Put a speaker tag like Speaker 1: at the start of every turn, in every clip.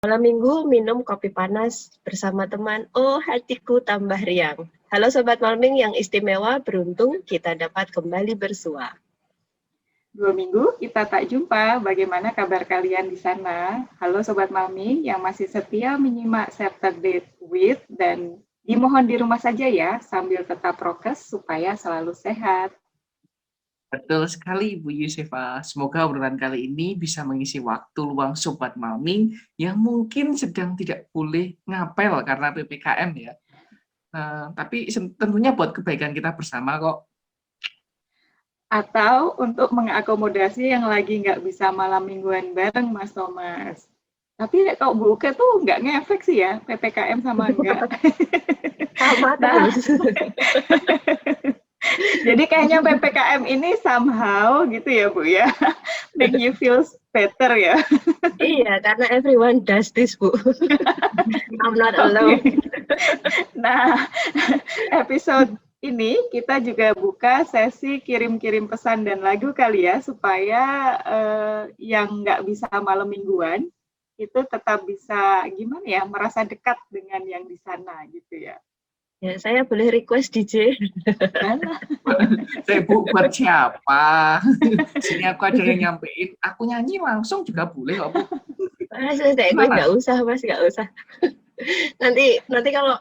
Speaker 1: Malam minggu minum kopi panas bersama teman, oh hatiku tambah riang. Halo Sobat Malming yang istimewa, beruntung kita dapat kembali bersua.
Speaker 2: 2 minggu kita tak jumpa, bagaimana kabar kalian di sana? Halo Sobat Malming yang masih setia menyimak Saturday with, dan dimohon di rumah saja ya, sambil tetap prokes supaya selalu sehat.
Speaker 3: Betul sekali, Bu Yusefa. Semoga obrolan kali ini bisa mengisi waktu luang Sobat Malming yang mungkin sedang tidak boleh ngapel karena PPKM ya. Tapi tentunya buat kebaikan kita bersama kok.
Speaker 2: Atau untuk mengakomodasi yang lagi nggak bisa malam mingguan bareng Mas Thomas. Tapi kalau buka tuh nggak ngefek sih ya, PPKM sama enggak.
Speaker 1: Sama
Speaker 2: Nah,
Speaker 1: terus.
Speaker 2: jadi kayaknya PPKM ini somehow gitu ya Bu ya, make you feel better ya.
Speaker 1: Iya, karena everyone does this, Bu. I'm not alone.
Speaker 2: Okay. Nah, episode ini kita juga buka sesi kirim-kirim pesan dan lagu kali ya, supaya yang nggak bisa malam mingguan itu tetap bisa gimana ya, merasa dekat dengan yang di sana gitu ya.
Speaker 1: Ya, saya boleh request DJ.
Speaker 3: Saya Bu, buat siapa? Sini aku ada yang nyampein, aku nyanyi langsung juga boleh kok Bu.
Speaker 1: Gue nggak usah Mas, nggak usah. Nanti kalau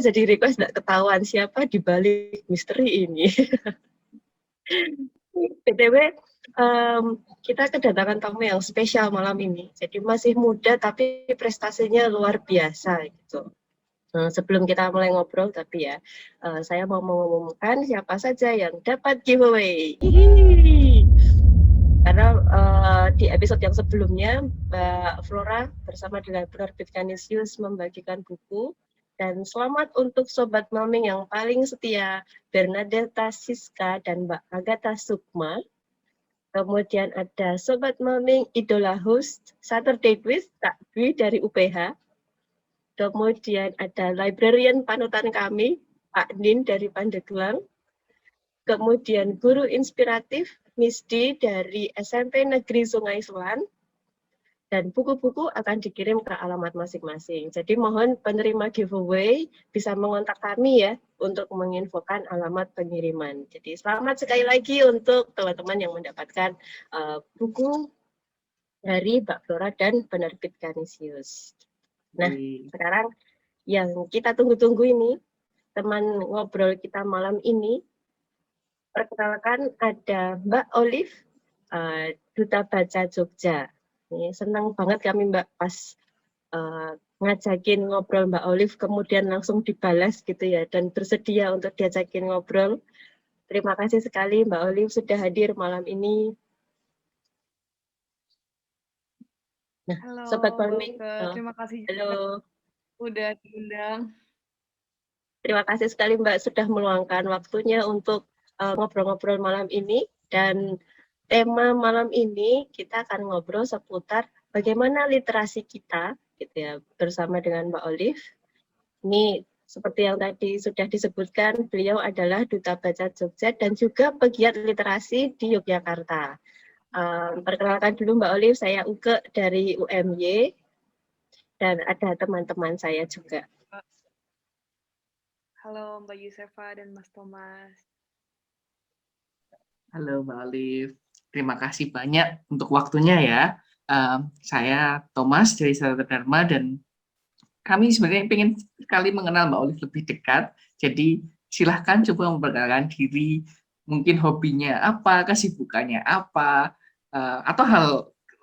Speaker 1: jadi request nggak ketahuan siapa di balik misteri ini. BTW, kita kedatangan tamu yang spesial malam ini. Jadi masih muda tapi prestasinya luar biasa gitu. Sebelum kita mulai ngobrol tapi ya, saya mau mengumumkan siapa saja yang dapat giveaway. Karena di episode yang sebelumnya Mbak Flora bersama dengan Penerbit Kanisius membagikan buku. Dan selamat untuk Sobat Malming yang paling setia, Bernadetta Siska dan Mbak Agatha Sukma. Kemudian ada Sobat Malming Idola Host, Saturday with Kak Dwi dari UPH. Kemudian ada librarian panutan kami, Pak Nin dari Pandeglang. Kemudian guru inspiratif, Miss D dari SMP Negeri Sungai Selan. Dan buku-buku akan dikirim ke alamat masing-masing. Jadi mohon penerima giveaway bisa mengontak kami ya untuk menginfokan alamat pengiriman. Jadi selamat sekali lagi untuk teman-teman yang mendapatkan buku dari Mbak Flora dan Penerbit Kanisius. Nah, sekarang yang kita tunggu-tunggu ini, teman ngobrol kita malam ini, perkenalkan ada Mbak Olive, Duta Baca Jogja. Ini senang banget kami Mbak pas ngajakin ngobrol Mbak Olive, kemudian langsung dibalas gitu ya, dan bersedia untuk diajakin ngobrol. Terima kasih sekali Mbak Olive sudah hadir malam ini. Nah,
Speaker 4: halo,
Speaker 1: Sobat Malming,
Speaker 4: terima kasih
Speaker 1: halo.
Speaker 4: Udah diundang.
Speaker 1: Terima kasih sekali Mbak sudah meluangkan waktunya untuk ngobrol-ngobrol malam ini. Dan tema malam ini kita akan ngobrol seputar bagaimana literasi kita gitu ya, bersama dengan Mbak Olive. Ini seperti yang tadi sudah disebutkan, beliau adalah Duta Baca Jogja dan juga pegiat literasi di Yogyakarta. Perkenalkan dulu Mbak Olive, saya Uke dari UMY dan ada teman-teman saya juga.
Speaker 4: Halo Mbak Yusefa dan Mas Thomas.
Speaker 3: Halo Mbak Olive, terima kasih banyak untuk waktunya ya. Saya Thomas dari Sadar Dharma dan kami sebenarnya ingin sekali mengenal Mbak Olive lebih dekat. Jadi silahkan coba memperkenalkan diri, mungkin hobinya apa, kesibukannya apa, atau hal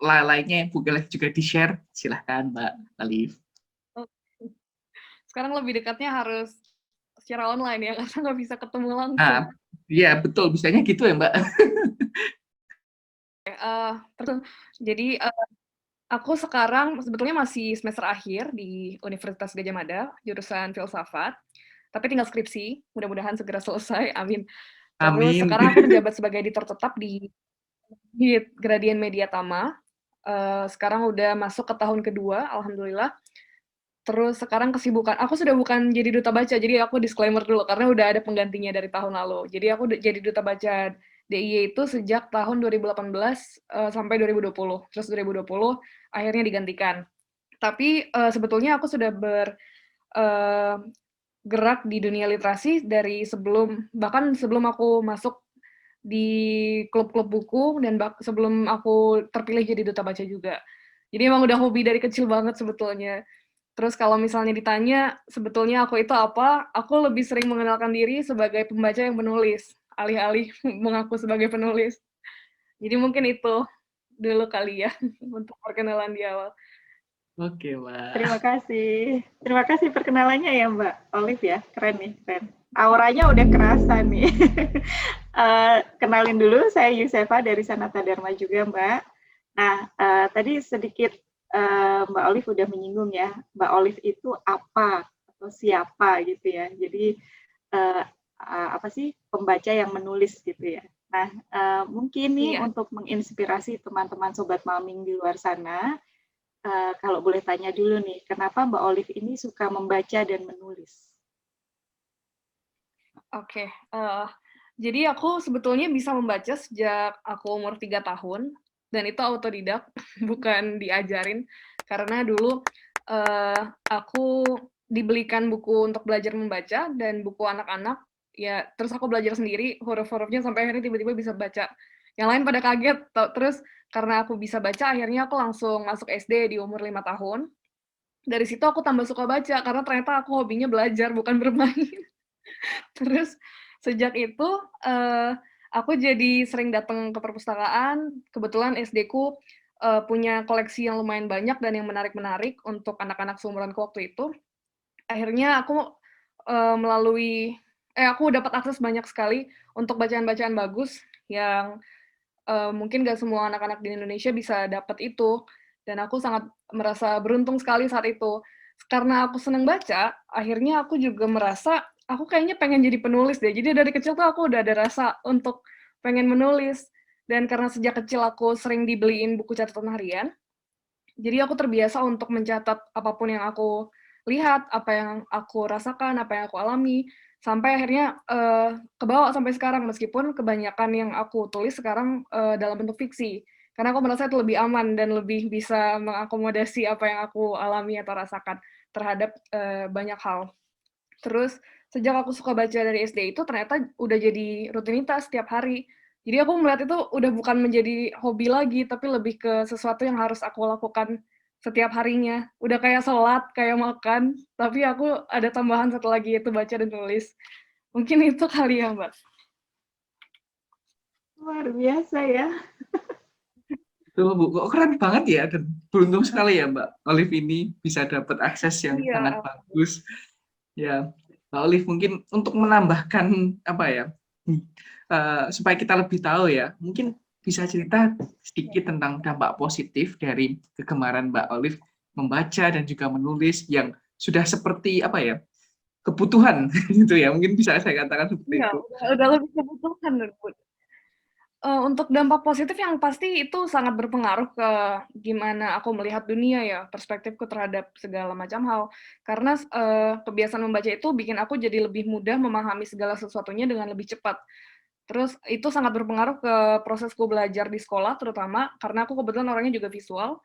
Speaker 3: lainnya yang boleh juga di-share. Silahkan Mbak Olive.
Speaker 4: Sekarang lebih dekatnya harus secara online ya, karena nggak bisa ketemu langsung.
Speaker 3: Iya betul, bisanya gitu ya Mbak.
Speaker 4: Jadi aku sekarang sebetulnya masih semester akhir di Universitas Gadjah Mada, jurusan filsafat, tapi tinggal skripsi, mudah-mudahan segera selesai, amin. Terus sekarang aku menjabat sebagai editor tetap di Gradient Media Tama. Sekarang udah masuk ke tahun kedua, alhamdulillah. Terus sekarang kesibukan, aku sudah bukan jadi duta baca, jadi aku disclaimer dulu, karena udah ada penggantinya dari tahun lalu. Jadi aku jadi duta baca DIY itu sejak tahun 2018 sampai 2020. Terus 2020 akhirnya digantikan. Tapi sebetulnya aku sudah bergerak di dunia literasi dari bahkan sebelum aku masuk di klub-klub buku dan sebelum aku terpilih jadi duta baca juga. Jadi emang udah hobi dari kecil banget sebetulnya. Terus kalau misalnya ditanya sebetulnya aku itu apa, aku lebih sering mengenalkan diri sebagai pembaca yang menulis, alih-alih mengaku sebagai penulis. Jadi mungkin itu dulu kali ya untuk perkenalan di awal.
Speaker 3: Oke, Mbak.
Speaker 2: Terima kasih. Terima kasih perkenalannya ya Mbak Olive ya. Keren nih, keren. Auranya udah kerasa nih. Kenalin dulu, saya Yusefa dari Sanata Dharma juga Mbak. Nah, tadi sedikit Mbak Olive udah menyinggung ya, Mbak Olive itu apa atau siapa gitu ya. Jadi apa sih pembaca yang menulis gitu ya. Nah, mungkin nih
Speaker 4: Iya.
Speaker 2: untuk menginspirasi teman-teman Sobat Maming di luar sana, kalau boleh tanya dulu nih, kenapa Mbak Olive ini suka membaca dan menulis?
Speaker 4: Oke, jadi aku sebetulnya bisa membaca sejak aku umur 3 tahun, dan itu autodidak, bukan diajarin. Karena dulu aku dibelikan buku untuk belajar membaca, dan buku anak-anak, ya terus aku belajar sendiri huruf-hurufnya sampai akhirnya tiba-tiba bisa baca. Yang lain pada kaget, terus karena aku bisa baca, akhirnya aku langsung masuk SD di umur 5 tahun. Dari situ aku tambah suka baca, karena ternyata aku hobinya belajar, bukan bermain. Terus sejak itu aku jadi sering datang ke perpustakaan. Kebetulan SD-ku punya koleksi yang lumayan banyak dan yang menarik-menarik untuk anak-anak seumuranku waktu itu. Akhirnya aku aku dapat akses banyak sekali untuk bacaan-bacaan bagus yang mungkin nggak semua anak-anak di Indonesia bisa dapat itu. Dan aku sangat merasa beruntung sekali saat itu. Karena aku senang baca, akhirnya aku juga merasa aku kayaknya pengen jadi penulis deh. Jadi dari kecil tuh aku udah ada rasa untuk pengen menulis. Dan karena sejak kecil aku sering dibeliin buku catatan harian, jadi aku terbiasa untuk mencatat apapun yang aku lihat, apa yang aku rasakan, apa yang aku alami, sampai akhirnya kebawa sampai sekarang, meskipun kebanyakan yang aku tulis sekarang dalam bentuk fiksi. Karena aku merasa itu lebih aman dan lebih bisa mengakomodasi apa yang aku alami atau rasakan terhadap banyak hal. Terus sejak aku suka baca dari SD itu ternyata udah jadi rutinitas setiap hari. Jadi aku melihat itu udah bukan menjadi hobi lagi, tapi lebih ke sesuatu yang harus aku lakukan setiap harinya. Udah kayak sholat, kayak makan, tapi aku ada tambahan satu lagi, yaitu baca dan tulis. Mungkin itu kali ya, Mbak.
Speaker 2: Luar biasa ya.
Speaker 3: Tuh, Bu, kok keren banget ya, dan beruntung sekali ya Mbak Olive ini bisa dapat akses yang sangat
Speaker 4: Iya.
Speaker 3: bagus. Ya, Mbak Olive mungkin untuk menambahkan apa ya, supaya kita lebih tahu ya, mungkin bisa cerita sedikit tentang dampak positif dari kegemaran Mbak Olive membaca dan juga menulis yang sudah seperti apa ya, kebutuhan gitu ya, mungkin bisa saya katakan seperti
Speaker 4: Iya,
Speaker 3: itu.
Speaker 4: udah lebih kebutuhan. Untuk dampak positif yang pasti itu sangat berpengaruh ke gimana aku melihat dunia ya, perspektifku terhadap segala macam hal. Karena kebiasaan membaca itu bikin aku jadi lebih mudah memahami segala sesuatunya dengan lebih cepat. Terus itu sangat berpengaruh ke prosesku belajar di sekolah terutama, karena aku kebetulan orangnya juga visual.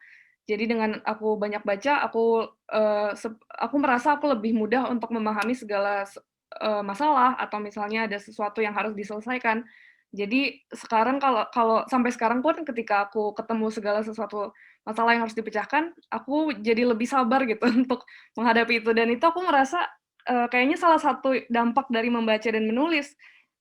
Speaker 4: Jadi dengan aku banyak baca, aku merasa aku lebih mudah untuk memahami segala masalah atau misalnya ada sesuatu yang harus diselesaikan. Jadi sekarang kalau sampai sekarang pun ketika aku ketemu segala sesuatu masalah yang harus dipecahkan, aku jadi lebih sabar gitu untuk menghadapi itu. Dan itu aku merasa kayaknya salah satu dampak dari membaca dan menulis.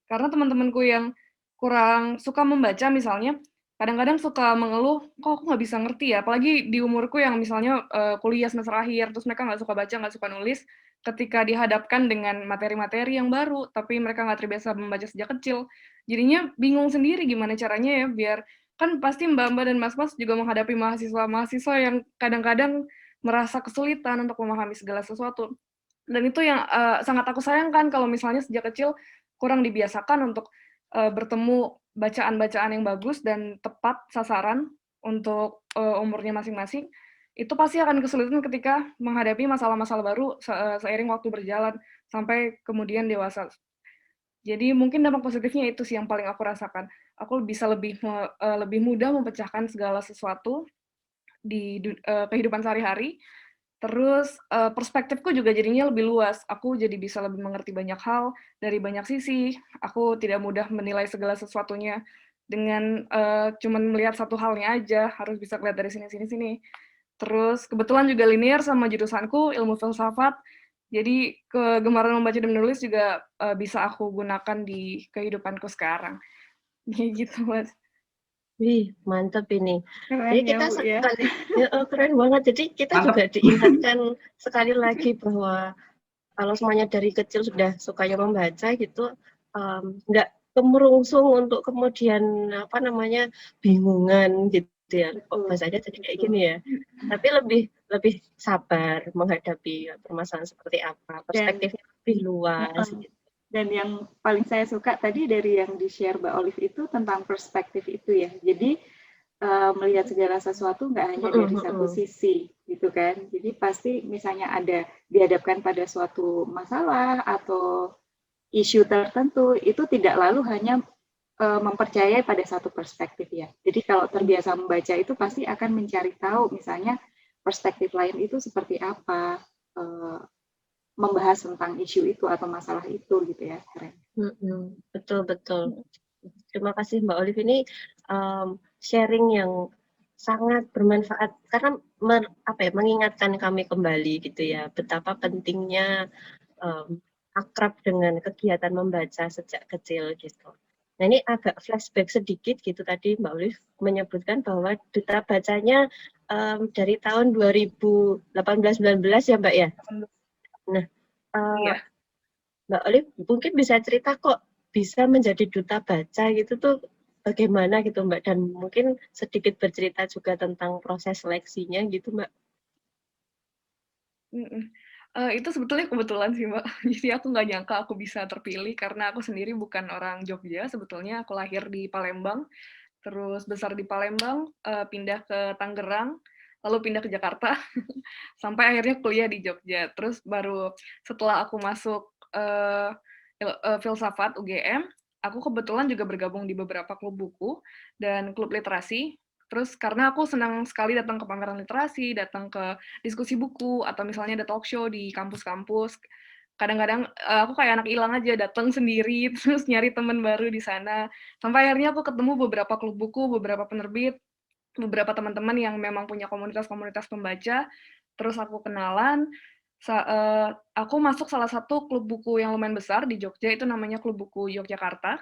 Speaker 4: Karena teman-temanku yang kurang suka membaca misalnya, kadang-kadang suka mengeluh, kok aku nggak bisa ngerti ya, apalagi di umurku yang misalnya kuliah semester akhir, terus mereka nggak suka baca, nggak suka nulis, ketika dihadapkan dengan materi-materi yang baru, tapi mereka nggak terbiasa membaca sejak kecil, jadinya bingung sendiri gimana caranya ya, biar, kan pasti mbak-mbak dan mas-mas juga menghadapi mahasiswa-mahasiswa yang kadang-kadang merasa kesulitan untuk memahami segala sesuatu. Dan itu yang sangat aku sayangkan kalau misalnya sejak kecil kurang dibiasakan untuk bertemu bacaan-bacaan yang bagus dan tepat sasaran untuk umurnya masing-masing, itu pasti akan kesulitan ketika menghadapi masalah-masalah baru seiring waktu berjalan sampai kemudian dewasa. Jadi mungkin dampak positifnya itu sih yang paling aku rasakan. Aku bisa lebih mudah memecahkan segala sesuatu di kehidupan sehari-hari, Terus perspektifku juga jadinya lebih luas. Aku jadi bisa lebih mengerti banyak hal dari banyak sisi. Aku tidak mudah menilai segala sesuatunya dengan cuman melihat satu halnya aja. Harus bisa lihat dari sini, sini, sini. Terus kebetulan juga linear sama jurusanku ilmu filsafat. Jadi kegemaran membaca dan menulis juga bisa aku gunakan di kehidupanku sekarang. Kayak gitu, Mas.
Speaker 1: Wih, mantap ini.
Speaker 2: Keren
Speaker 1: Jadi
Speaker 2: ya,
Speaker 1: kita
Speaker 2: Bu ya.
Speaker 1: sekali, ya, keren banget. Jadi kita juga
Speaker 3: Mantap.
Speaker 1: diingatkan sekali lagi bahwa kalau semuanya dari kecil sudah sukanya membaca gitu, nggak kemerungsung untuk kemudian apa namanya bingungan gitu ya. Oh,
Speaker 2: Betul,
Speaker 1: bahasanya jadi kayak
Speaker 2: betul.
Speaker 1: gini ya. Tapi lebih lebih sabar menghadapi permasalahan seperti apa,
Speaker 2: Dan
Speaker 1: perspektifnya lebih luas. Gitu.
Speaker 2: dan yang paling saya suka tadi dari yang di-share Mbak Olive itu tentang perspektif itu ya. Jadi melihat segala sesuatu nggak hanya dari satu sisi gitu kan. Jadi pasti misalnya ada dihadapkan pada suatu masalah atau isu tertentu, itu tidak lalu hanya mempercayai pada satu perspektif ya. Jadi kalau terbiasa membaca itu pasti akan mencari tahu misalnya perspektif lain itu seperti apa, membahas tentang isu itu atau masalah itu gitu ya. Keren.
Speaker 1: Betul betul. Terima kasih Mbak Olive ini sharing yang sangat bermanfaat karena mengingatkan kami kembali gitu ya betapa pentingnya akrab dengan kegiatan membaca sejak kecil gitu. Nah ini agak flashback sedikit gitu tadi Mbak Olive menyebutkan bahwa duta bacanya dari tahun 2018-19 ya Mbak ya. Nah
Speaker 4: Iya.
Speaker 1: Mbak Olive mungkin bisa cerita kok bisa menjadi duta baca gitu tuh bagaimana gitu Mbak dan mungkin sedikit bercerita juga tentang proses seleksinya gitu Mbak.
Speaker 4: Itu sebetulnya kebetulan sih, Mbak. Jadi aku nggak nyangka aku bisa terpilih karena aku sendiri bukan orang Jogja. Sebetulnya aku lahir di Palembang, terus besar di Palembang, pindah ke Tangerang, lalu pindah ke Jakarta, sampai akhirnya kuliah di Jogja. Terus baru setelah aku masuk filsafat UGM, aku kebetulan juga bergabung di beberapa klub buku dan klub literasi. Terus karena aku senang sekali datang ke pameran literasi, datang ke diskusi buku, atau misalnya ada talk show di kampus-kampus. Kadang-kadang aku kayak anak hilang aja, datang sendiri, terus nyari teman baru di sana. Sampai akhirnya aku ketemu beberapa klub buku, beberapa penerbit, beberapa teman-teman yang memang punya komunitas-komunitas pembaca. Terus aku kenalan, aku masuk salah satu klub buku yang lumayan besar di Jogja, itu namanya Klub Buku Yogyakarta.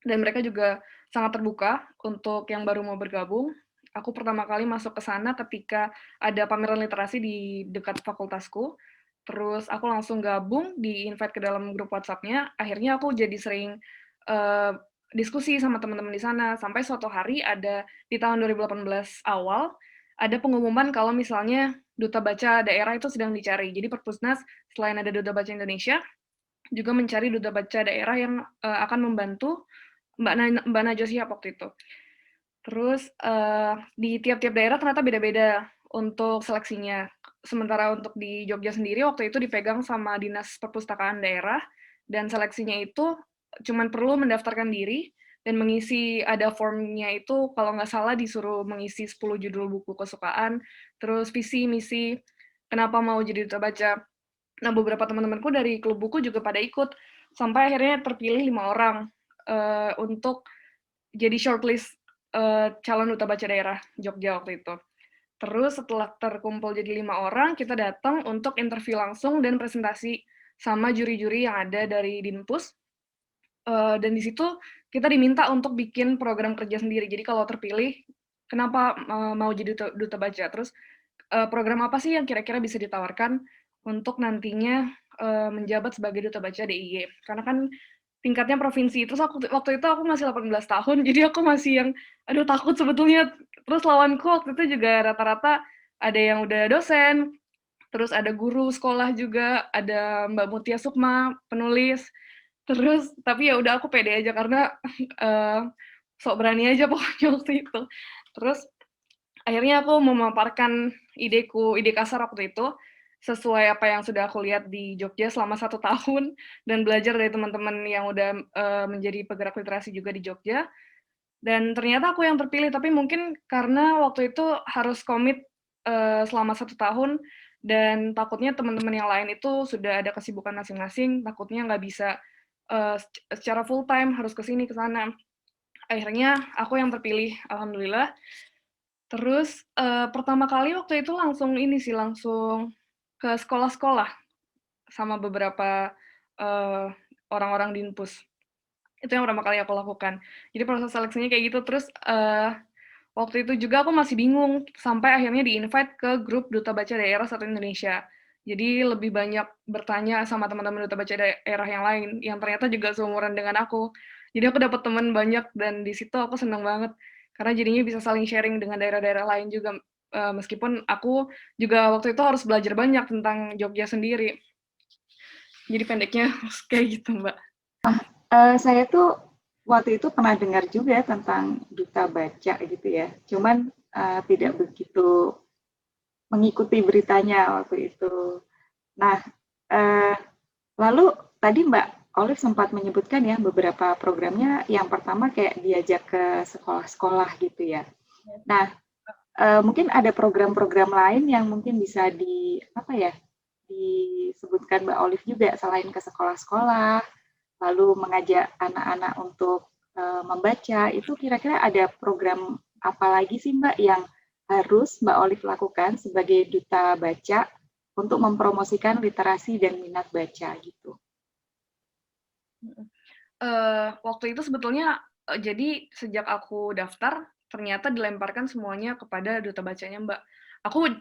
Speaker 4: Dan mereka juga sangat terbuka untuk yang baru mau bergabung. Aku pertama kali masuk ke sana ketika ada pameran literasi di dekat fakultasku. Terus aku langsung gabung, di-invite ke dalam grup WhatsApp-nya. Akhirnya aku jadi sering diskusi sama teman-teman di sana. Sampai suatu hari ada di tahun 2018 awal, ada pengumuman kalau misalnya duta baca daerah itu sedang dicari. Jadi Perpusnas selain ada duta baca Indonesia, juga mencari duta baca daerah yang akan membantu Mbak Najwa Shihab waktu itu. Terus di tiap-tiap daerah ternyata beda-beda untuk seleksinya. Sementara untuk di Jogja sendiri waktu itu dipegang sama Dinas Perpustakaan Daerah, dan seleksinya itu cuman perlu mendaftarkan diri dan mengisi, ada formnya itu kalau nggak salah disuruh mengisi 10 judul buku kesukaan, terus visi, misi, kenapa mau jadi duta baca. Nah, beberapa teman-temanku dari klub buku juga pada ikut, sampai akhirnya terpilih 5 orang untuk jadi shortlist calon duta baca daerah Jogja waktu itu. Terus setelah terkumpul jadi 5 orang, kita datang untuk interview langsung dan presentasi sama juri-juri yang ada dari Dinpus. Dan di situ kita diminta untuk bikin program kerja sendiri. Jadi kalau terpilih, kenapa mau jadi duta baca? Terus program apa sih yang kira-kira bisa ditawarkan untuk nantinya menjabat sebagai duta baca DIY? Karena kan tingkatnya provinsi. Terus waktu itu aku masih 18 tahun, jadi aku masih yang, aduh takut sebetulnya. Terus lawanku waktu itu juga rata-rata ada yang udah dosen, terus ada guru sekolah juga, ada Mbak Mutia Sukma, penulis. Terus, tapi ya udah aku pede aja karena sok berani aja pokoknya waktu itu. Terus akhirnya aku memaparkan ideku, ide kasar waktu itu, sesuai apa yang sudah aku lihat di Jogja selama 1 tahun, dan belajar dari teman-teman yang udah menjadi penggerak literasi juga di Jogja. Dan ternyata aku yang terpilih, tapi mungkin karena waktu itu harus komit selama 1 tahun, dan takutnya teman-teman yang lain itu sudah ada kesibukan masing-masing, takutnya nggak bisa secara full time harus ke sini ke sana. Akhirnya aku yang terpilih, alhamdulillah. Terus pertama kali waktu itu langsung langsung ke sekolah-sekolah sama beberapa orang-orang di Unpus. Itu yang pertama kali aku lakukan. Jadi proses seleksinya kayak gitu. Terus waktu itu juga aku masih bingung, sampai akhirnya di-invite ke grup Duta Baca Daerah Satu Indonesia. Jadi lebih banyak bertanya sama teman-teman Duta Baca Daerah yang lain, yang ternyata juga seumuran dengan aku. Jadi aku dapat teman banyak, dan di situ aku senang banget, karena jadinya bisa saling sharing dengan daerah-daerah lain juga, meskipun aku juga waktu itu harus belajar banyak tentang Jogja sendiri. Jadi pendeknya kayak gitu, Mbak.
Speaker 2: Saya tuh waktu itu pernah dengar juga tentang Duta Baca gitu ya, cuman tidak begitu mengikuti beritanya waktu itu. Nah, lalu tadi Mbak Olive sempat menyebutkan ya beberapa programnya. Yang pertama kayak diajak ke sekolah-sekolah gitu ya. Nah, mungkin ada program-program lain yang mungkin bisa disebutkan Mbak Olive juga selain ke sekolah-sekolah, lalu mengajak anak-anak untuk membaca. Itu kira-kira ada program apa lagi sih Mbak yang harus Mbak Olive lakukan sebagai duta baca untuk mempromosikan literasi dan minat baca gitu?
Speaker 4: Waktu itu sebetulnya jadi sejak aku daftar, ternyata dilemparkan semuanya kepada duta bacanya, Mbak.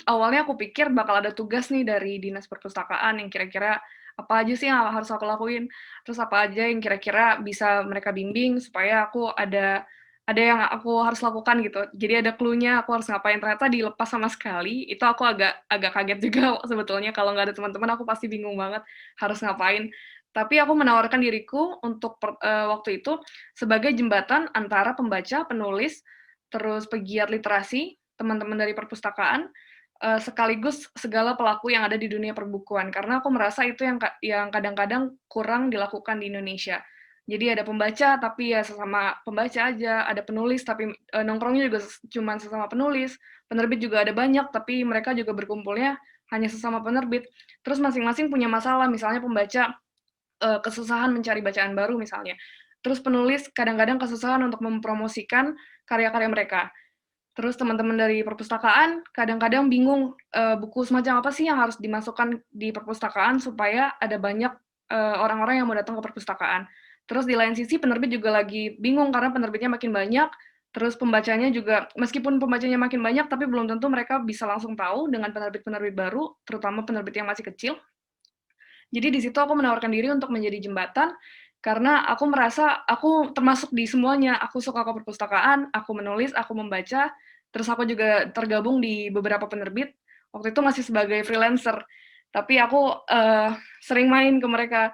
Speaker 4: Awalnya aku pikir bakal ada tugas nih dari Dinas Perpustakaan yang kira-kira apa aja sih yang harus aku lakuin, terus apa aja yang kira-kira bisa mereka bimbing supaya aku ada yang aku harus lakukan gitu. Jadi ada clue-nya aku harus ngapain, ternyata dilepas sama sekali. Itu aku agak kaget juga sebetulnya, kalau nggak ada teman-teman aku pasti bingung banget harus ngapain. Tapi aku menawarkan diriku untuk waktu itu sebagai jembatan antara pembaca, penulis, terus pegiat literasi, teman-teman dari perpustakaan, sekaligus segala pelaku yang ada di dunia perbukuan. Karena aku merasa itu yang kadang-kadang kurang dilakukan di Indonesia. Jadi ada pembaca, tapi ya sesama pembaca aja, ada penulis, tapi nongkrongnya juga cuma sesama penulis, penerbit juga ada banyak, tapi mereka juga berkumpulnya hanya sesama penerbit. Terus masing-masing punya masalah, misalnya pembaca kesusahan mencari bacaan baru misalnya. Terus penulis kadang-kadang kesusahan untuk mempromosikan karya-karya mereka. Terus teman-teman dari perpustakaan kadang-kadang bingung buku semacam apa sih yang harus dimasukkan di perpustakaan supaya ada banyak orang-orang yang mau datang ke perpustakaan. Terus di lain sisi penerbit juga lagi bingung karena penerbitnya makin banyak, terus pembacanya juga, meskipun pembacanya makin banyak, tapi belum tentu mereka bisa langsung tahu dengan penerbit-penerbit baru, terutama penerbit yang masih kecil. Jadi di situ aku menawarkan diri untuk menjadi jembatan, karena aku merasa aku termasuk di semuanya. Aku suka ke perpustakaan, aku menulis, aku membaca, terus aku juga tergabung di beberapa penerbit. Waktu itu masih sebagai freelancer, tapi aku sering main ke mereka,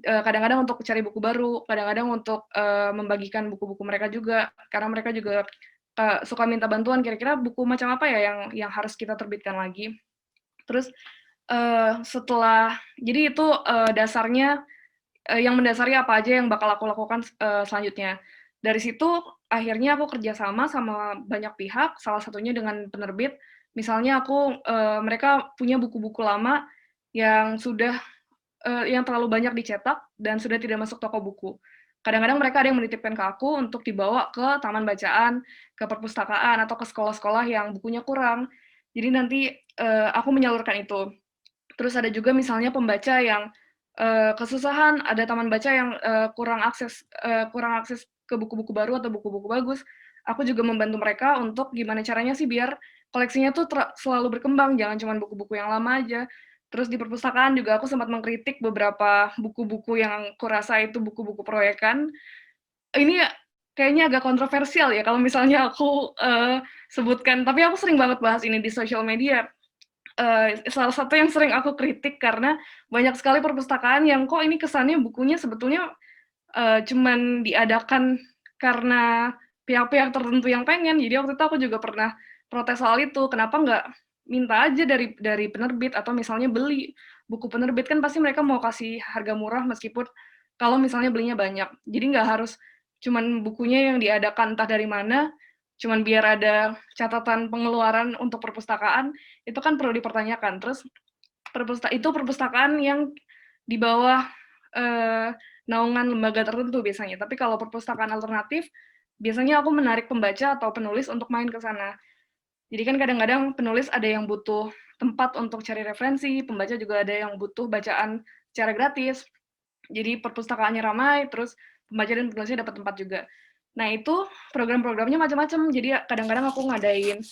Speaker 4: kadang-kadang untuk cari buku baru, kadang-kadang untuk membagikan buku-buku mereka juga, karena mereka juga suka minta bantuan, kira-kira buku macam apa ya yang harus kita terbitkan lagi. Terus jadi itu dasarnya, yang mendasari apa aja yang bakal aku lakukan selanjutnya. Dari situ akhirnya aku kerjasama sama banyak pihak, salah satunya dengan penerbit. Misalnya mereka punya buku-buku lama yang yang terlalu banyak dicetak dan sudah tidak masuk toko buku. Kadang-kadang mereka ada yang menitipkan ke aku untuk dibawa ke taman bacaan, ke perpustakaan, atau ke sekolah-sekolah yang bukunya kurang. Jadi nanti aku menyalurkan itu. Terus ada juga misalnya pembaca yang kesusahan, ada taman baca yang kurang akses ke buku-buku baru atau buku-buku bagus. Aku juga membantu mereka untuk gimana caranya sih biar koleksinya tuh selalu berkembang, jangan cuma buku-buku yang lama aja. Terus di perpustakaan juga aku sempat mengkritik beberapa buku-buku yang kurasa itu buku-buku proyekan. Ini kayaknya agak kontroversial ya kalau misalnya aku sebutkan, tapi aku sering banget bahas ini di sosial media. Salah satu yang sering aku kritik karena banyak sekali perpustakaan yang kok ini kesannya bukunya sebetulnya cuman diadakan karena pihak-pihak tertentu yang pengen. Jadi waktu itu aku juga pernah protes soal itu, kenapa nggak minta aja dari penerbit, atau misalnya beli buku penerbit, kan pasti mereka mau kasih harga murah meskipun kalau misalnya belinya banyak. Jadi nggak harus cuman bukunya yang diadakan entah dari mana, cuman biar ada catatan pengeluaran untuk perpustakaan, itu kan perlu dipertanyakan. Terus perpustakaan yang di bawah naungan lembaga tertentu biasanya. Tapi kalau perpustakaan alternatif, biasanya aku menarik pembaca atau penulis untuk main ke sana. Jadi kan kadang-kadang penulis ada yang butuh tempat untuk cari referensi, pembaca juga ada yang butuh bacaan secara gratis. Jadi perpustakaannya ramai, terus pembaca dan penulisnya dapat tempat juga. Nah itu program-programnya macam-macam. Jadi kadang-kadang aku ngadain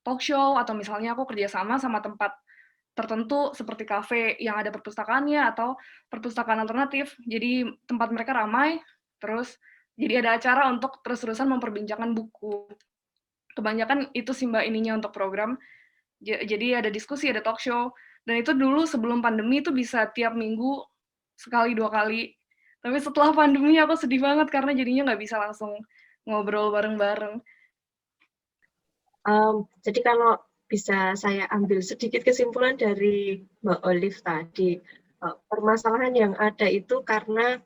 Speaker 4: talk show, atau misalnya aku kerjasama sama tempat tertentu seperti kafe yang ada perpustakaannya atau perpustakaan alternatif. Jadi tempat mereka ramai, terus jadi ada acara untuk terus-terusan memperbincangkan buku. Kebanyakan itu sih Mbak ininya untuk program. Jadi ada diskusi, ada talk show. Dan itu dulu sebelum pandemi itu bisa tiap minggu sekali 2 kali. Tapi setelah pandemi aku sedih banget karena jadinya nggak bisa langsung ngobrol bareng-bareng.
Speaker 1: Jadi kalau bisa saya ambil sedikit kesimpulan dari Mbak Olive tadi, permasalahan yang ada itu karena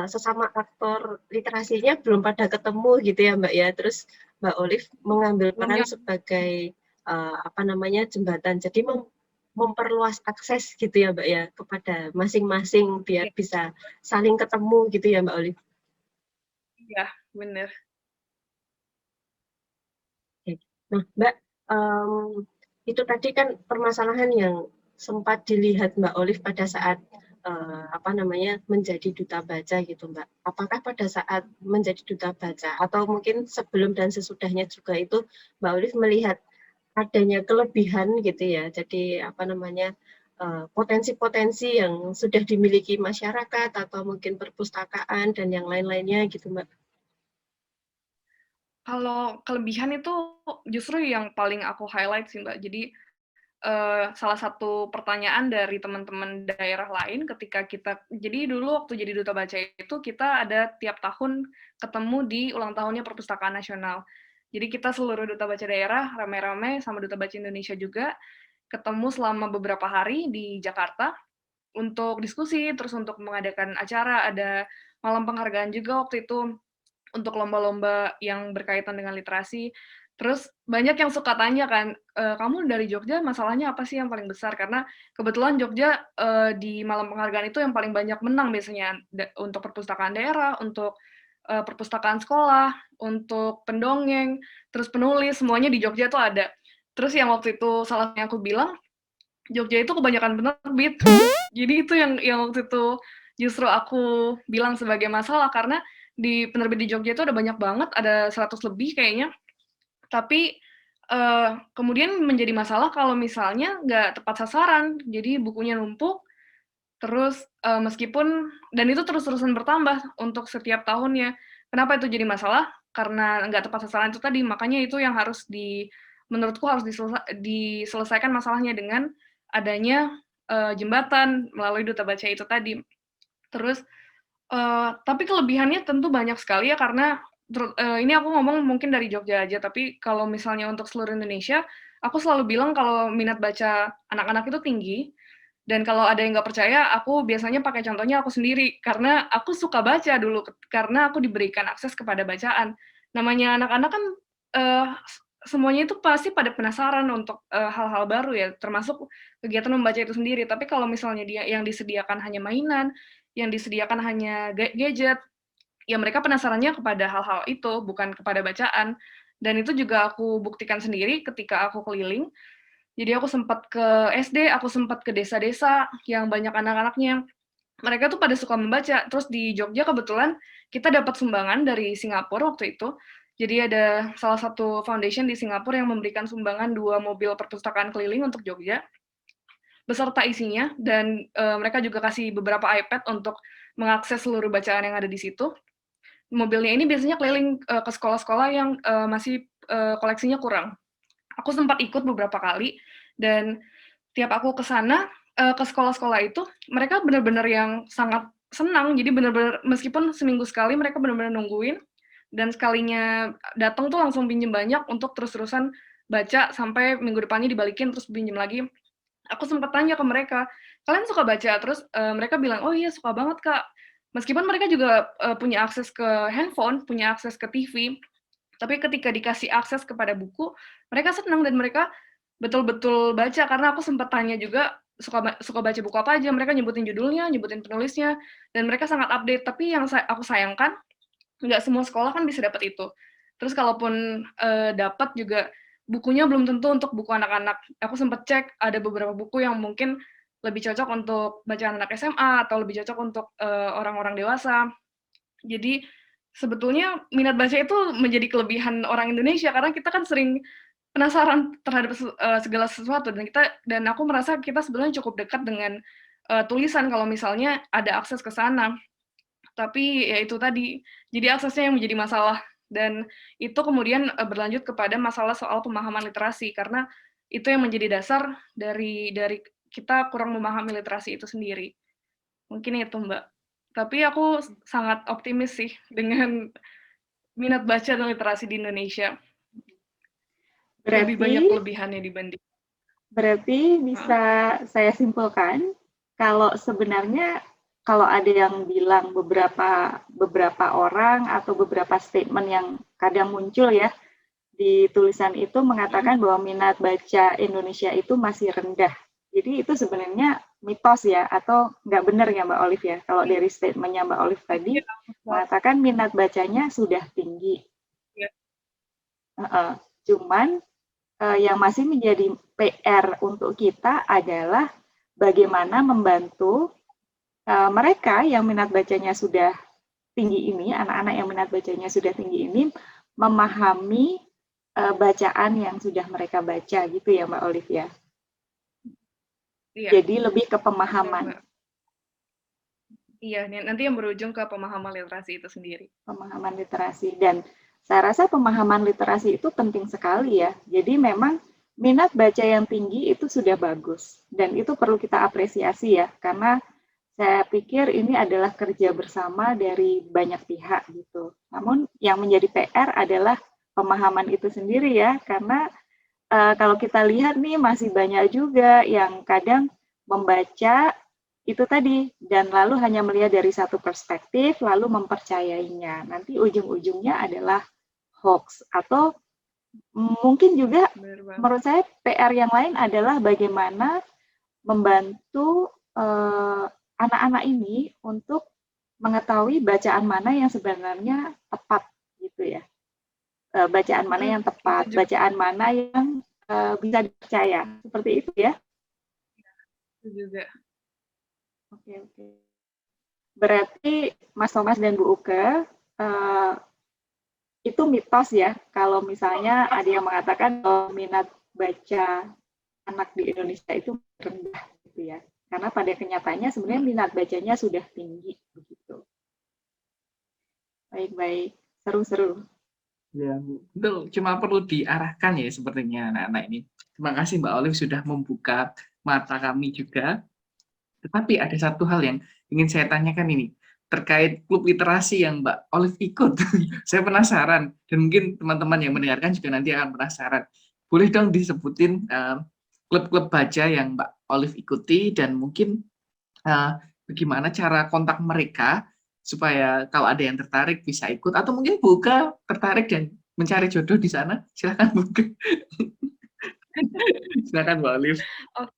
Speaker 1: sesama aktor literasinya belum pada ketemu gitu ya Mbak ya. Terus Mbak Olive mengambil peran sebagai jembatan. Jadi memperluas akses gitu ya Mbak ya kepada masing-masing biar bisa saling ketemu gitu ya Mbak Olive.
Speaker 4: Iya, benar.
Speaker 1: Nah Mbak, itu tadi kan permasalahan yang sempat dilihat Mbak Olive pada saat menjadi duta baca gitu Mbak. Apakah pada saat menjadi duta baca atau mungkin sebelum dan sesudahnya juga itu Mbak Olive melihat adanya kelebihan gitu ya. Jadi potensi-potensi yang sudah dimiliki masyarakat atau mungkin perpustakaan dan yang lain-lainnya gitu Mbak.
Speaker 4: Kalau kelebihan itu justru yang paling aku highlight sih Mbak. Jadi salah satu pertanyaan dari teman-teman daerah lain ketika jadi dulu waktu jadi duta baca itu kita ada tiap tahun ketemu di ulang tahunnya Perpustakaan Nasional. Jadi kita seluruh duta baca daerah rame-rame sama duta baca Indonesia juga ketemu selama beberapa hari di Jakarta untuk diskusi, terus untuk mengadakan acara, ada malam penghargaan juga waktu itu untuk lomba-lomba yang berkaitan dengan literasi. Terus banyak yang suka tanya kan, kamu dari Jogja masalahnya apa sih yang paling besar? Karena kebetulan Jogja di malam penghargaan itu yang paling banyak menang biasanya untuk perpustakaan daerah, untuk perpustakaan sekolah, untuk pendongeng, terus penulis, semuanya di Jogja tuh ada. Terus yang waktu itu salah yang aku bilang, Jogja itu kebanyakan penerbit. Jadi itu yang waktu itu justru aku bilang sebagai masalah, karena di penerbit di Jogja itu ada banyak banget, ada 100 lebih kayaknya. Tapi kemudian menjadi masalah kalau misalnya nggak tepat sasaran, jadi bukunya numpuk, terus meskipun, dan itu terus-terusan bertambah untuk setiap tahunnya. Kenapa itu jadi masalah? Karena nggak tepat sasaran itu tadi, makanya itu yang harus menurutku harus diselesaikan masalahnya dengan adanya jembatan melalui duta baca itu tadi. Terus, tapi kelebihannya tentu banyak sekali ya, karena ini aku ngomong mungkin dari Jogja aja, tapi kalau misalnya untuk seluruh Indonesia, aku selalu bilang kalau minat baca anak-anak itu tinggi, dan kalau ada yang nggak percaya, aku biasanya pakai contohnya aku sendiri, karena aku suka baca dulu, karena aku diberikan akses kepada bacaan. Namanya anak-anak kan semuanya itu pasti pada penasaran untuk hal-hal baru ya, termasuk kegiatan membaca itu sendiri. Tapi kalau misalnya dia yang disediakan hanya mainan, yang disediakan hanya gadget, ya mereka penasarannya kepada hal-hal itu, bukan kepada bacaan. Dan itu juga aku buktikan sendiri ketika aku keliling. Jadi aku sempat ke SD, aku sempat ke desa-desa yang banyak anak-anaknya. Mereka tuh pada suka membaca. Terus di Jogja kebetulan kita dapat sumbangan dari Singapura waktu itu. Jadi ada salah satu foundation di Singapura yang memberikan sumbangan 2 mobil perpustakaan keliling untuk Jogja, beserta isinya, dan mereka juga kasih beberapa iPad untuk mengakses seluruh bacaan yang ada di situ. Mobilnya ini biasanya keliling ke sekolah-sekolah yang masih koleksinya kurang. Aku sempat ikut beberapa kali, dan tiap aku ke sana, ke sekolah-sekolah itu, mereka benar-benar yang sangat senang. Jadi benar-benar, meskipun seminggu sekali, mereka benar-benar nungguin, dan sekalinya datang tuh langsung pinjem banyak untuk terus-terusan baca, sampai minggu depannya dibalikin, terus pinjem lagi. Aku sempat tanya ke mereka, kalian suka baca? Terus mereka bilang, oh iya suka banget Kak. Meskipun mereka juga punya akses ke handphone, punya akses ke TV, Tapi ketika dikasih akses kepada buku, mereka senang dan mereka betul-betul baca, karena aku sempat tanya juga, suka baca buku apa aja, mereka nyebutin judulnya, nyebutin penulisnya, dan mereka sangat update. Tapi yang aku sayangkan, nggak semua sekolah kan bisa dapat itu. Terus kalaupun dapat juga, bukunya belum tentu untuk buku anak-anak. Aku sempat cek, ada beberapa buku yang mungkin lebih cocok untuk bacaan anak SMA, atau lebih cocok untuk orang-orang dewasa. Jadi sebetulnya minat baca itu menjadi kelebihan orang Indonesia, karena kita kan sering penasaran terhadap segala sesuatu, dan aku merasa kita sebenarnya cukup dekat dengan tulisan kalau misalnya ada akses ke sana. Tapi ya itu tadi, jadi aksesnya yang menjadi masalah, dan itu kemudian berlanjut kepada masalah soal pemahaman literasi, karena itu yang menjadi dasar dari kita kurang memahami literasi itu sendiri. Mungkin itu, Mbak. Tapi aku sangat optimis sih dengan minat baca dan literasi di Indonesia. Lebih banyak kelebihannya dibanding.
Speaker 2: Berarti bisa saya simpulkan kalau sebenarnya kalau ada yang bilang beberapa orang atau beberapa statement yang kadang muncul ya di tulisan itu mengatakan bahwa minat baca Indonesia itu masih rendah. Jadi itu sebenarnya mitos ya, atau nggak benar ya Mbak Olive ya? Kalau dari statementnya Mbak Olive tadi mengatakan minat bacanya sudah tinggi. Cuman yang masih menjadi PR untuk kita adalah bagaimana membantu mereka yang minat bacanya sudah tinggi ini, anak-anak yang minat bacanya sudah tinggi ini, memahami bacaan yang sudah mereka baca gitu ya Mbak Olive ya.
Speaker 4: Iya.
Speaker 2: Jadi lebih ke pemahaman.
Speaker 4: Iya, nanti yang berujung ke pemahaman literasi itu sendiri.
Speaker 2: Pemahaman literasi, dan saya rasa pemahaman literasi itu penting sekali ya. Jadi memang minat baca yang tinggi itu sudah bagus, dan itu perlu kita apresiasi ya, karena saya pikir ini adalah kerja bersama dari banyak pihak gitu. Namun yang menjadi PR adalah pemahaman itu sendiri ya, karena kalau kita lihat nih masih banyak juga yang kadang membaca itu tadi dan lalu hanya melihat dari satu perspektif lalu mempercayainya. Nanti ujung-ujungnya adalah hoax, atau mungkin juga menurut saya PR yang lain adalah bagaimana membantu anak-anak ini untuk mengetahui bacaan mana yang sebenarnya tepat gitu ya. Bacaan mana yang tepat, bacaan mana yang bisa dipercaya, seperti itu ya.
Speaker 4: Itu juga.
Speaker 2: Oke. Berarti Mas Thomas dan Bu Uke, itu mitos ya, kalau misalnya ada yang mengatakan bahwa minat baca anak di Indonesia itu rendah gitu ya. Karena pada kenyataannya sebenarnya minat bacanya sudah tinggi begitu. Baik, seru-seru.
Speaker 3: Ya, betul. Cuma perlu diarahkan ya sepertinya anak-anak ini. Terima kasih Mbak Olive sudah membuka mata kami juga. Tetapi ada satu hal yang ingin saya tanyakan ini, terkait klub literasi yang Mbak Olive ikut. Saya penasaran, dan mungkin teman-teman yang mendengarkan juga nanti akan penasaran. Boleh dong disebutin klub-klub baca yang Mbak Olive ikuti, dan mungkin bagaimana cara kontak mereka supaya kalau ada yang tertarik bisa ikut, atau mungkin buka tertarik dan mencari jodoh di sana, silakan buka. Silakan Mbak Olive.
Speaker 4: Oke.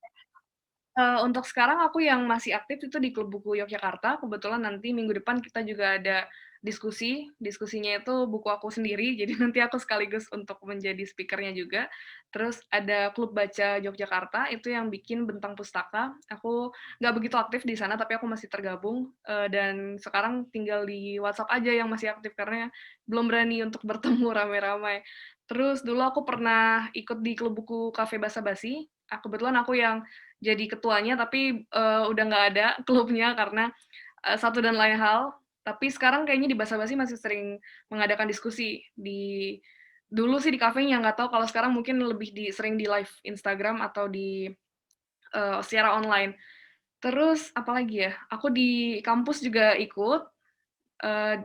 Speaker 4: Untuk sekarang aku yang masih aktif itu di Klub Buku Yogyakarta. Kebetulan nanti minggu depan kita juga ada diskusinya itu buku aku sendiri, jadi nanti aku sekaligus untuk menjadi speakernya juga. Terus ada Klub Baca Yogyakarta, itu yang bikin Bentang Pustaka. Aku nggak begitu aktif di sana, tapi aku masih tergabung, dan sekarang tinggal di WhatsApp aja yang masih aktif, karena belum berani untuk bertemu rame-rame. Terus dulu aku pernah ikut di Klub Buku Cafe Basa Basi, kebetulan aku yang jadi ketuanya, tapi udah nggak ada klubnya karena satu dan lain hal. Tapi sekarang kayaknya di Basa Basi masih sering mengadakan diskusi. Dulu sih di kafenya, nggak tahu kalau sekarang mungkin lebih sering di live Instagram atau di secara online. Terus apalagi ya, aku di kampus juga ikut,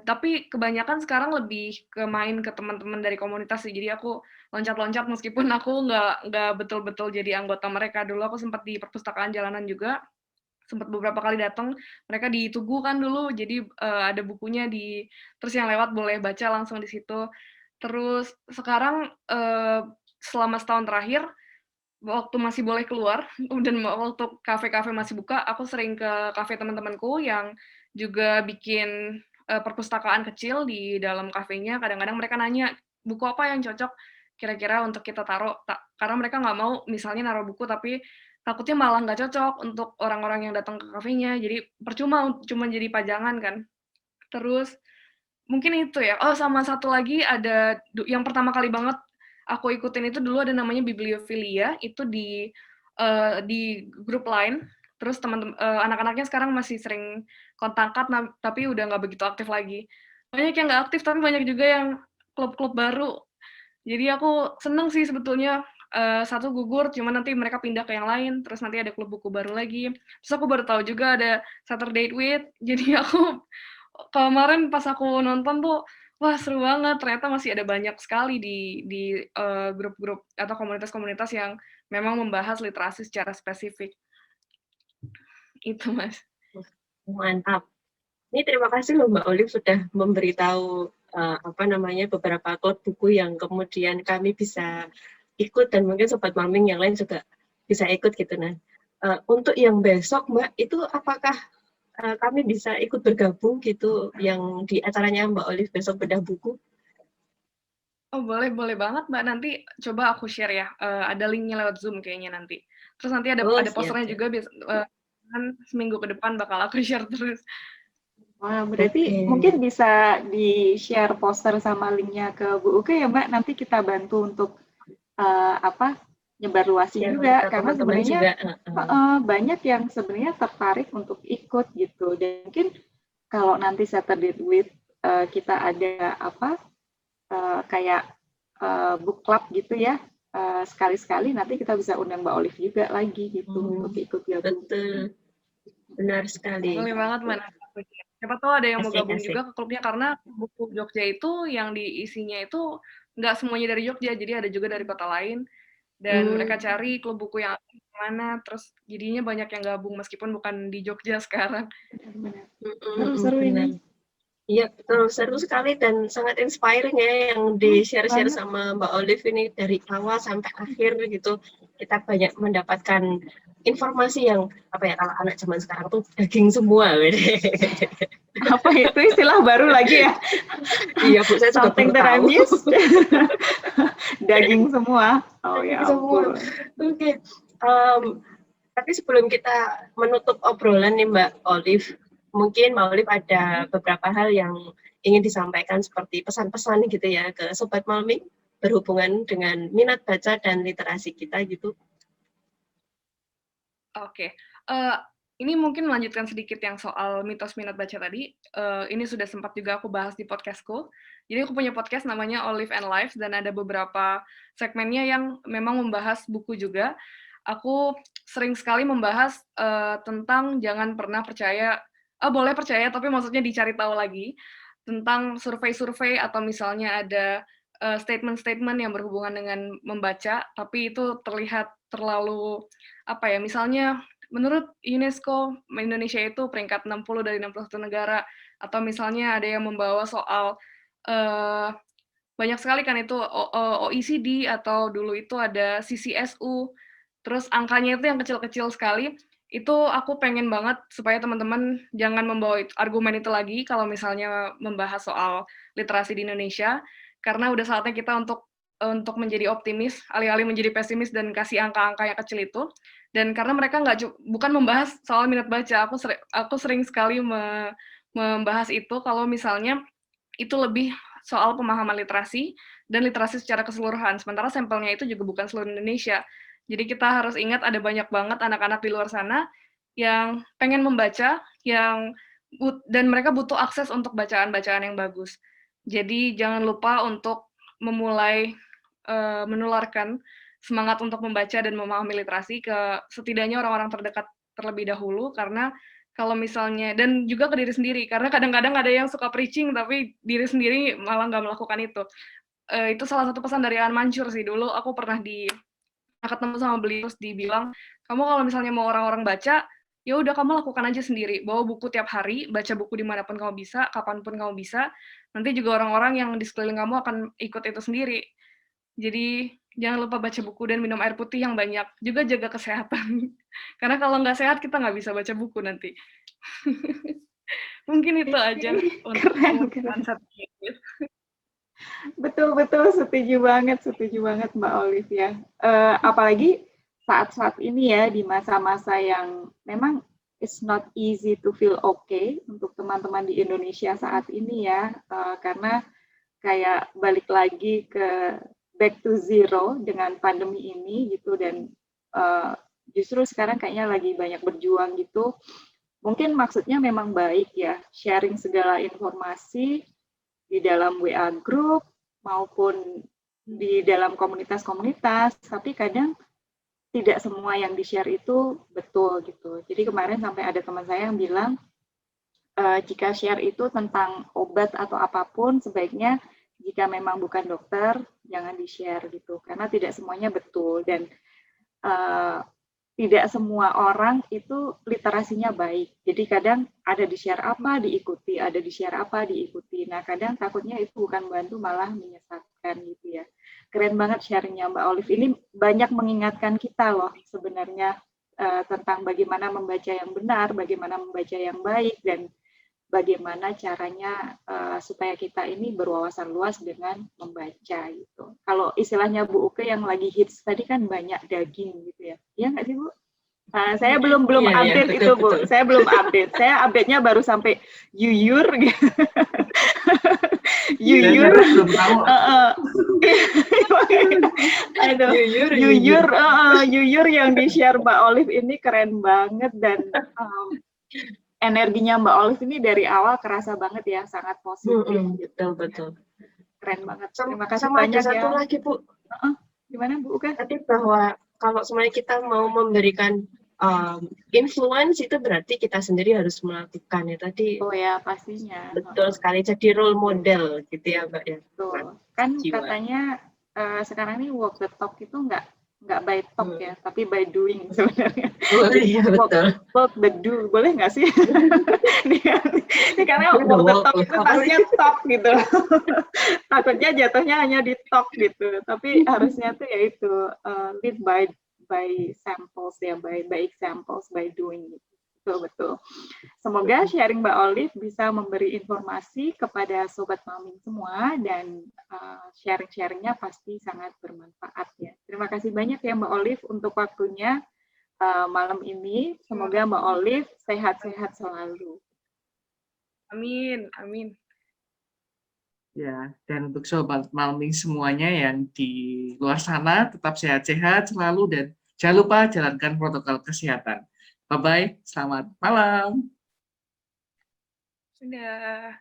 Speaker 4: tapi kebanyakan sekarang lebih ke main ke teman-teman dari komunitas sih. Jadi aku loncat-loncat meskipun aku nggak betul-betul jadi anggota mereka. Dulu aku sempat di perpustakaan jalanan juga, sempat beberapa kali datang. Mereka di Tugu kan dulu, jadi ada bukunya terus yang lewat boleh baca langsung di situ. Terus sekarang selama setahun terakhir, waktu masih boleh keluar dan waktu kafe-kafe masih buka, aku sering ke kafe teman-temanku yang juga bikin perpustakaan kecil di dalam kafenya. Kadang-kadang mereka nanya, buku apa yang cocok kira-kira untuk kita taruh, karena mereka nggak mau misalnya naruh buku tapi takutnya malah nggak cocok untuk orang-orang yang datang ke kafenya, jadi percuma cuma jadi pajangan kan. Terus mungkin itu ya. Oh, sama satu lagi ada yang pertama kali banget aku ikutin itu dulu ada namanya Bibliophilia, itu di grup lain. Terus teman-teman anak-anaknya sekarang masih sering kontak-kontak tapi udah nggak begitu aktif lagi. Banyak yang nggak aktif tapi banyak juga yang klub-klub baru. Jadi aku seneng sih sebetulnya satu gugur, cuman nanti mereka pindah ke yang lain, terus nanti ada klub buku baru lagi. Terus aku baru tahu juga ada Saturday With, jadi aku kemarin pas aku nonton tuh, wah seru banget, ternyata masih ada banyak sekali di grup-grup atau komunitas-komunitas yang memang membahas literasi secara spesifik. Itu, Mas.
Speaker 1: Mantap. Ini terima kasih loh Mbak Olive sudah memberitahu beberapa klub buku yang kemudian kami bisa ikut dan mungkin sobat maming yang lain juga bisa ikut gitu. Nah, untuk yang besok Mbak itu apakah kami bisa ikut bergabung gitu yang di acaranya Mbak Olive besok bedah buku?
Speaker 4: Oh boleh banget Mbak, nanti coba aku share ya, ada linknya lewat Zoom kayaknya nanti. Terus nanti ada posternya
Speaker 1: siap.
Speaker 4: juga, kan seminggu ke depan bakal aku share terus.
Speaker 2: Wah, berarti mungkin bisa di-share poster sama linknya ke Bu Uke ya Mbak, nanti kita bantu untuk nyebarluasin
Speaker 1: Ya,
Speaker 2: juga, karena
Speaker 1: teman-teman
Speaker 2: sebenarnya
Speaker 1: juga,
Speaker 2: banyak yang sebenarnya tertarik untuk ikut gitu, dan mungkin kalau nanti Saturday with kita ada kayak book club gitu ya, sekali-sekali nanti kita bisa undang Mbak Olive juga lagi gitu untuk ikut gabung.
Speaker 1: Betul, benar sekali.
Speaker 4: Boleh banget Mbak. Siapa tahu ada yang mau
Speaker 1: Asik,
Speaker 4: gabung
Speaker 1: asik.
Speaker 4: juga ke klubnya, karena buku Jogja itu yang diisinya itu nggak semuanya dari Jogja, jadi ada juga dari kota lain. Dan mereka cari klub buku yang mana, terus jadinya banyak yang gabung meskipun bukan di Jogja sekarang.
Speaker 2: Seru-seru ini.
Speaker 1: Iya, betul. Seru sekali dan sangat inspiring ya yang di-share-share sama Mbak Olive ini dari awal sampai akhir gitu. Kita banyak mendapatkan informasi yang kalau anak zaman sekarang tuh daging semua.
Speaker 2: Apa itu istilah baru lagi ya?
Speaker 1: Iya Bu, saya juga
Speaker 2: Something
Speaker 1: baru
Speaker 2: that I
Speaker 1: tahu.
Speaker 2: miss. Daging semua. Oh ya ampun.
Speaker 1: Oke. Tapi sebelum kita menutup obrolan nih Mbak Olive, mungkin Mbak Olive ada beberapa hal yang ingin disampaikan seperti pesan-pesan gitu ya ke Sobat Malming berhubungan dengan minat baca dan literasi kita gitu.
Speaker 4: Oke. Ini mungkin melanjutkan sedikit yang soal mitos minat baca tadi. Ini sudah sempat juga aku bahas di podcastku. Jadi aku punya podcast namanya Olive and Life, dan ada beberapa segmennya yang memang membahas buku juga. Aku sering sekali membahas tentang jangan pernah percaya, boleh percaya tapi maksudnya dicari tahu lagi, tentang survei-survei atau misalnya ada statement-statement yang berhubungan dengan membaca, tapi itu terlihat terlalu misalnya menurut UNESCO, Indonesia itu peringkat 60 dari 61 negara, atau misalnya ada yang membawa soal banyak sekali kan itu OECD, atau dulu itu ada CCSU, terus angkanya itu yang kecil-kecil sekali. Itu aku pengen banget supaya teman-teman jangan membawa argumen itu lagi kalau misalnya membahas soal literasi di Indonesia, karena udah saatnya kita untuk menjadi optimis, alih-alih menjadi pesimis dan kasih angka-angka yang kecil itu. Dan karena mereka bukan membahas soal minat baca, aku sering sekali membahas itu kalau misalnya itu lebih soal pemahaman literasi dan literasi secara keseluruhan. Sementara sampelnya itu juga bukan seluruh Indonesia. Jadi kita harus ingat ada banyak banget anak-anak di luar sana yang pengen membaca, dan mereka butuh akses untuk bacaan-bacaan yang bagus. Jadi jangan lupa untuk memulai menularkan semangat untuk membaca dan memahami literasi ke setidaknya orang-orang terdekat terlebih dahulu, karena kalau misalnya, dan juga ke diri sendiri, karena kadang-kadang ada yang suka preaching tapi diri sendiri malah nggak melakukan itu. Itu salah satu pesan dari Anne Mansur sih. Dulu aku pernah ketemu sama beliau, terus dibilang, kamu kalau misalnya mau orang-orang baca, ya udah kamu lakukan aja sendiri, bawa buku tiap hari, baca buku dimanapun kamu bisa, kapanpun kamu bisa, nanti juga orang-orang yang di sekeliling kamu akan ikut itu sendiri. Jadi jangan lupa baca buku dan minum air putih yang banyak, juga jaga kesehatan. Karena kalau nggak sehat kita nggak bisa baca buku nanti. Mungkin itu aja untuk
Speaker 2: Keren, keren.
Speaker 4: pengumuman satu ini.
Speaker 2: Betul-betul setuju banget Mbak Olive ya. Apalagi saat-saat ini ya, di masa-masa yang memang it's not easy to feel okay untuk teman-teman di Indonesia saat ini ya, karena kayak balik lagi ke back to zero dengan pandemi ini gitu, dan justru sekarang kayaknya lagi banyak berjuang gitu. Mungkin maksudnya memang baik ya, sharing segala informasi di dalam WA group maupun di dalam komunitas-komunitas, tapi kadang tidak semua yang di-share itu betul gitu. Jadi kemarin sampai ada teman saya yang bilang, jika share itu tentang obat atau apapun, sebaiknya jika memang bukan dokter, jangan di-share gitu, karena tidak semuanya betul, dan tidak semua orang itu literasinya baik. Jadi kadang ada di-share apa, diikuti, ada di-share apa, diikuti. Nah, kadang takutnya itu bukan membantu, malah menyesatkan gitu ya. Keren banget sharingnya Mbak Olive. Ini banyak mengingatkan kita loh sebenarnya tentang bagaimana membaca yang benar, bagaimana membaca yang baik, dan bagaimana caranya supaya kita ini berwawasan luas dengan membaca gitu. Kalau istilahnya Bu Uke yang lagi hits tadi kan banyak daging gitu ya. Iya nggak sih Bu? Saya belum
Speaker 1: Iya,
Speaker 2: update
Speaker 1: betul,
Speaker 2: itu Bu.
Speaker 1: betul.
Speaker 2: Saya belum update. Saya update-nya baru sampai yuyur gitu. Yuyur.
Speaker 3: Belum tahu.
Speaker 2: Aduh, yuyur yang di-share Mbak Olive ini keren banget, dan energinya Mbak Olive ini dari awal kerasa banget ya, sangat positif.
Speaker 1: Betul, betul.
Speaker 2: Keren banget. Terima kasih
Speaker 1: Sama
Speaker 2: banyak
Speaker 1: ada satu
Speaker 2: ya.
Speaker 1: lagi Bu,
Speaker 2: Gimana Bu Uka?
Speaker 1: tadi bahwa kalau semuanya kita mau memberikan influence, itu berarti kita sendiri harus melakukan ya tadi.
Speaker 2: Oh ya, pastinya.
Speaker 1: Betul sekali, jadi role model gitu ya Mbak ya.
Speaker 2: Betul. Kan
Speaker 1: Jiwa.
Speaker 2: katanya sekarang ini walk the talk itu nggak by talk ya, tapi by doing sebenarnya.
Speaker 1: Oh iya betul.
Speaker 2: Walk the do, boleh nggak sih? Ini karena walk the talk itu pastinya talk gitu. Takutnya jatuhnya hanya di talk gitu, tapi harusnya tuh ya itu lead by samples ya, by examples, by doing gitu. Betul. Semoga sharing Mbak Olive bisa memberi informasi kepada Sobat Maming semua, dan sharing-sharingnya pasti sangat bermanfaat ya. Terima kasih banyak ya Mbak Olive untuk waktunya malam ini. Semoga Mbak Olive sehat-sehat selalu.
Speaker 4: Amin, amin.
Speaker 3: Ya, dan untuk Sobat Maming semuanya yang di luar sana, tetap sehat-sehat selalu, dan jangan lupa jalankan protokol kesehatan. Bye-bye, selamat malam.
Speaker 4: Sudah.